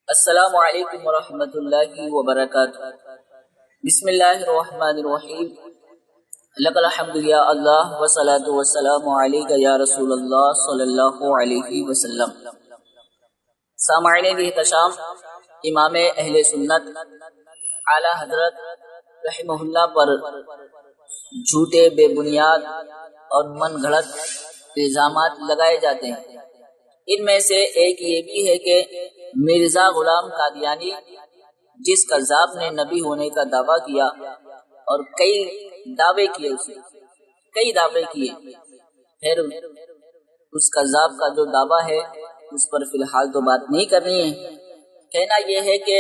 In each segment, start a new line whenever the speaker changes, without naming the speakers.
السلام علیکم ورحمۃ اللہ وبرکاتہ۔ بسم اللہ الرحمن الرحیم۔ لک الحمد یا اللہ والصلاۃ والسلام علیک یا رسول اللہ صلی اللہ علیہ وسلم۔ سامعین احتشام، امام اہل سنت اعلی حضرت رحمہ اللہ پر جھوٹے، بے بنیاد اور من گھڑت الزامات لگائے جاتے ہیں۔ ان میں سے ایک یہ بھی ہے کہ مرزا غلام قادیانی، جس کذاب نے نبی ہونے کا دعویٰ کیا اور کئی دعوے کیے، پھر اس کذاب کا جو دعویٰ ہے اس پر فی الحال تو بات نہیں کرنی ہے۔ کہنا یہ ہے کہ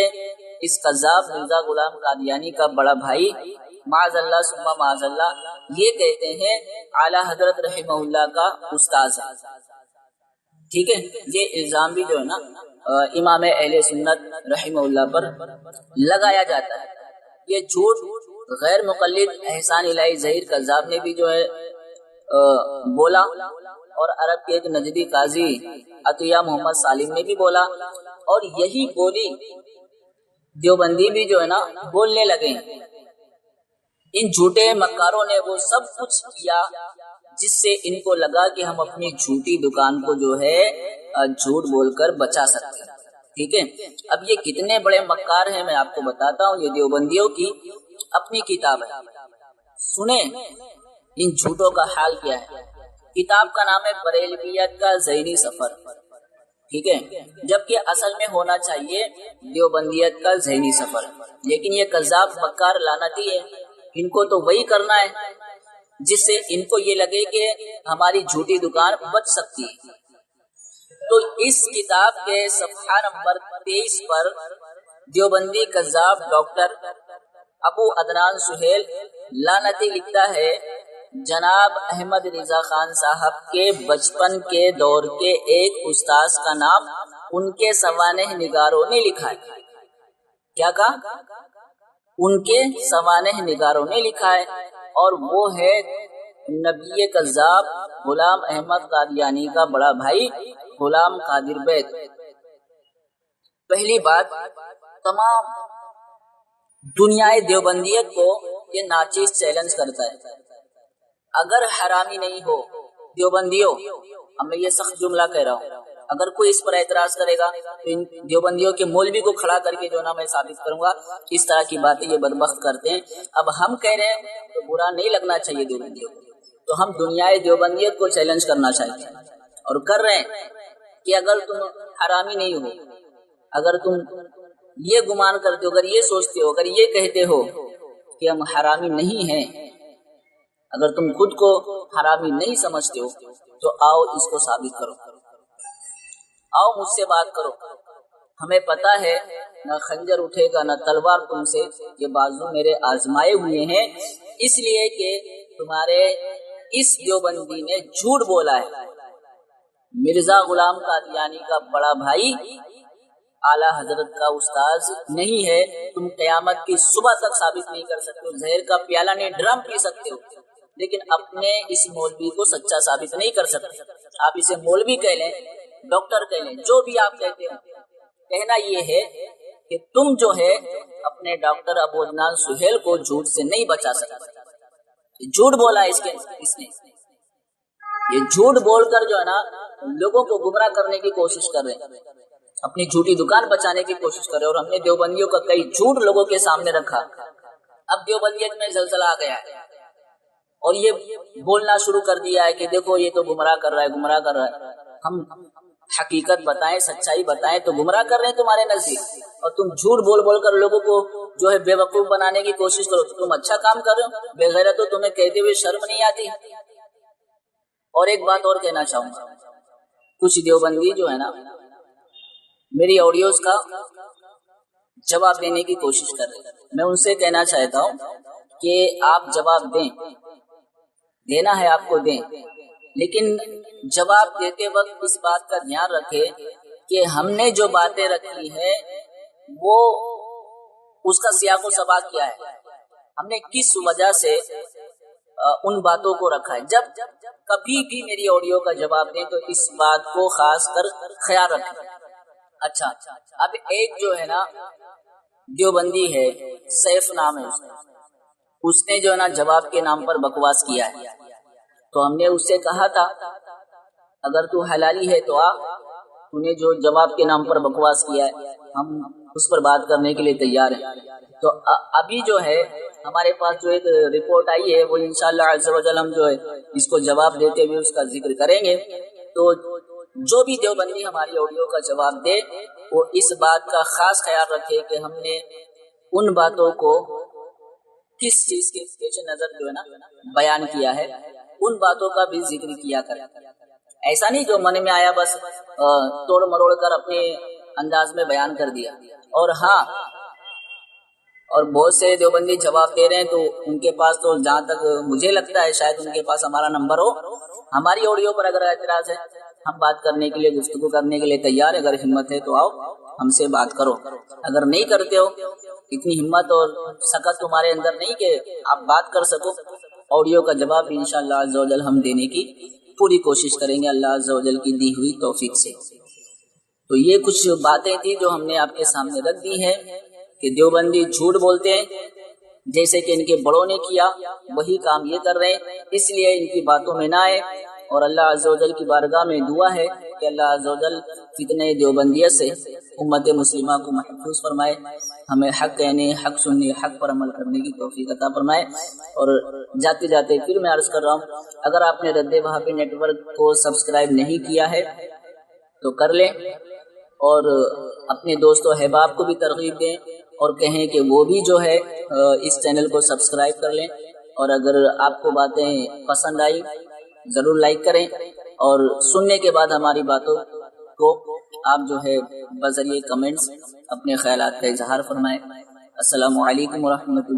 اس کذاب مرزا غلام قادیانی کا بڑا بھائی معاذ اللہ ثم معاذ اللہ، یہ کہتے ہیں اعلی حضرت رحمہ اللہ کا استاذ ہے۔ ٹھیک ہے، یہ الزام بھی جو ہے نا امام اہل سنت رحمہ اللہ پر لگایا جاتا ہے۔ یہ جھوٹ غیر مقلد احسان الہی ظہیر کذاب نے بھی جو ہے بولا، اور عرب کے ایک نجدی قاضی عطیہ محمد سالم نے بھی بولا، اور یہی بولی دیوبندی بھی جو ہے نا بولنے لگے ہیں۔ ان جھوٹے مکاروں نے وہ سب کچھ کیا جس سے ان کو لگا کہ ہم اپنی جھوٹی دکان کو جو ہے جھوٹ بول کر بچا سکتے ہیں۔ ٹھیک ہے، اب یہ کتنے بڑے مکار ہیں میں آپ کو بتاتا ہوں۔ یہ دیوبندیوں کی اپنی کتاب ہے، سنیں ان جھوٹوں کا حال کیا ہے۔ کتاب کا نام ہے بریلویت کا ذہنی سفر، ٹھیک ہے، جبکہ اصل میں ہونا چاہیے دیوبندیت کا ذہنی سفر، لیکن یہ کذاب مکار لعنتی ہے۔ ان کو تو وہی کرنا ہے جس سے ان کو یہ لگے کہ ہماری جھوٹی دکان بچ سکتی ہے۔ تو اس کتاب کے صفحہ نمبر 23 پر دیوبندی کذاب ڈاکٹر ابو عدنان سہیل لعنتی لکھتا ہے، جناب احمد رضا خان صاحب کے بچپن کے دور کے ایک استاذ کا نام ان کے سوانح نگاروں نے لکھا ہے۔ کیا کہا؟ ان کے سوانح نگاروں نے لکھا ہے، اور وہ ہے نبی کذاب غلام احمد قادیانی کا بڑا بھائی غلام قادر بیگ۔ پہلی بات، تمام دنیا دیوبندیت کو یہ ناچیز چیلنج کرتا ہے، اگر حرامی نہیں ہو دیوبندیوں، اب میں یہ سخت جملہ کہہ رہا ہوں، اگر کوئی اس پر اعتراض کرے گا تو ان دیوبندیوں کے مولوی کو کھڑا کر کے جو نا میں ثابت کروں گا اس طرح کی باتیں یہ بدبخت کرتے ہیں۔ اب ہم کہہ رہے ہیں تو برا نہیں لگنا چاہیے دیوبندیوں کو، تو ہم دنیا دیوبندیت کو چیلنج کرنا چاہتے ہیں اور کر رہے ہیں کہ اگر تم حرامی نہیں ہو، اگر تم یہ گمان کرتے ہو، اگر یہ سوچتے ہو، اگر یہ کہتے ہو کہ ہم حرامی نہیں ہیں، اگر تم خود کو حرامی نہیں سمجھتے ہو تو آؤ اس کو ثابت کرو، آؤ مجھ سے بات کرو۔ ہمیں پتا ہے نہ خنجر اٹھے گا نہ تلوار تم سے، یہ بازو میرے آزمائے ہوئے ہیں، اس لیے کہ تمہارے اس دیوبندی نے جھوٹ بولا ہے۔ مرزا غلام قادیانی کا بڑا بھائی اعلی حضرت کا استاذ نہیں ہے، تم قیامت کی صبح تک ثابت نہیں کر سکتے ہو، زہر کا پیالہ نہیں ڈرم پی سکتے ہو، لیکن اپنے اس مولوی کو سچا ثابت نہیں کر سکتے۔ آپ اسے مولوی کہہ لیں، ڈاکٹر کہہ لیں، جو بھی آپ کہتے ہیں، کہنا یہ ہے کہ تم جو ہے اپنے ڈاکٹر ابو عدنان سہیل کو جھوٹ سے نہیں بچا سکتے۔ جھوٹ بولا اس نے، یہ جھوٹ بول کر جو ہے نا لوگوں کو گمراہ کرنے کی کوشش کر رہے ہیں، اپنی جھوٹی دکان بچانے کی کوشش کر رہے ہیں، اور ہم نے دیوبندیوں کا کئی جھوٹ لوگوں کے سامنے رکھا۔ اب دیوبندیت میں زلزلہ آ گیا ہے اور یہ بولنا شروع کر دیا ہے کہ دیکھو یہ تو گمراہ کر رہا ہے، گمراہ کر رہا ہے۔ ہم حقیقت بتائیں، سچائی بتائیں تو گمراہ کر رہے ہیں تمہارے نزدیک، اور تم جھوٹ بول بول کر لوگوں کو جو ہے بے وقوف بنانے کی کوشش کرو تو تم اچھا کام کر رہے ہو۔ بے غیرتو، تمہیں کہتے ہوئے شرم نہیں آتی؟ اور ایک بات اور کہنا چاہوں گا، کچھ دیوبندی جو ہے نا میری آڈیوز کا جواب دینے کی کوشش کر رہے ہیں، میں ان سے کہنا چاہتا ہوں کہ آپ جواب دیں، دینا ہے آپ کو دیں، لیکن جواب دیتے وقت اس بات کا دھیان رکھے کہ ہم نے جو باتیں رکھی ہے وہ اس کا سیاق و سباق کیا ہے، ہم نے کس وجہ سے ان باتوں کو رکھا ہے۔ جب کبھی بھی میری آڈیو کا جواب دیں تو اس بات کو خاص کر خیال رکھیں اچھا، اب ایک جو ہے نا دیوبندی ہے، سیف نام ہے اس نے جو ہے نا جواب کے نام پر بکواس کیا ہے، تو ہم نے اس سے کہا تھا اگر تو حلالی ہے تو آ، تو نے جو جواب کے نام پر بکواس کیا ہے ہم اس پر بات کرنے کے لیے تیار ہیں۔ تو ابھی جو ہے ہمارے پاس جو ایک رپورٹ آئی ہے وہ انشاءاللہ عز و جل ہم جو ہے اس کو جواب دیتے ہوئے اس کا ذکر کریں گے۔ تو جو بھی دیوبندی ہماری آڈیو کا جواب دے وہ اس بات کا خاص خیال رکھے کہ ہم نے ان باتوں کو کس چیز کے پیش نظر جو ہے نا بیان کیا ہے، ان باتوں کا بھی ذکر کیا کرے۔ ایسا نہیں جو من میں آیا بس توڑ مروڑ کر اپنے انداز میں بیان کر دیا۔ اور ہاں، اور بہت سے دیوبندی جواب دے رہے ہیں تو ان کے پاس تو جہاں تک مجھے لگتا ہے شاید ان کے پاس ہمارا نمبر ہو، ہماری آڈیو پر اگر اعتراض ہے ہم بات کرنے کے لیے، گفتگو کرنے کے لیے تیار ہے، اگر ہمت ہے تو آؤ ہم سے بات کرو۔ اگر نہیں کرتے ہو، اتنی ہمت اور سکت تمہارے اندر نہیں کہ آپ بات کر سکو، آڈیو کا جواب انشاءاللہ عز و جل ہم دینے کی پوری کوشش کریں گے اللہ عز و جل کی دی ہوئی توفیق سے۔ تو یہ کچھ باتیں تھی جو ہم نے آپ کے سامنے رکھ دی ہیں کہ دیوبندی جھوٹ بولتے ہیں، جیسے کہ ان کے بڑوں نے کیا وہی کام یہ کر رہے ہیں، اس لیے ان کی باتوں میں نہ آئے۔ اور اللہ عز و جل کی بارگاہ میں دعا ہے کہ اللہ عز و جل فتنہ دیوبندیت سے امت مسلمہ کو محفوظ فرمائے، ہمیں حق کہنے، حق سننے، حق پر عمل کرنے کی توفیق عطا فرمائے۔ اور جاتے جاتے پھر میں عرض کر رہا ہوں، اگر آپ نے رد وہابی نیٹ ورک کو سبسکرائب نہیں کیا ہے تو کر لیں، اور اپنے دوست و احباب کو بھی ترغیب دیں اور کہیں کہ وہ بھی جو ہے اس چینل کو سبسکرائب کر لیں۔ اور اگر آپ کو باتیں پسند آئی ضرور لائک کریں، اور سننے کے بعد ہماری باتوں کو آپ جو ہے بذریعہ کمنٹس اپنے خیالات کا اظہار فرمائیں۔ السلام علیکم ورحمۃ اللہ۔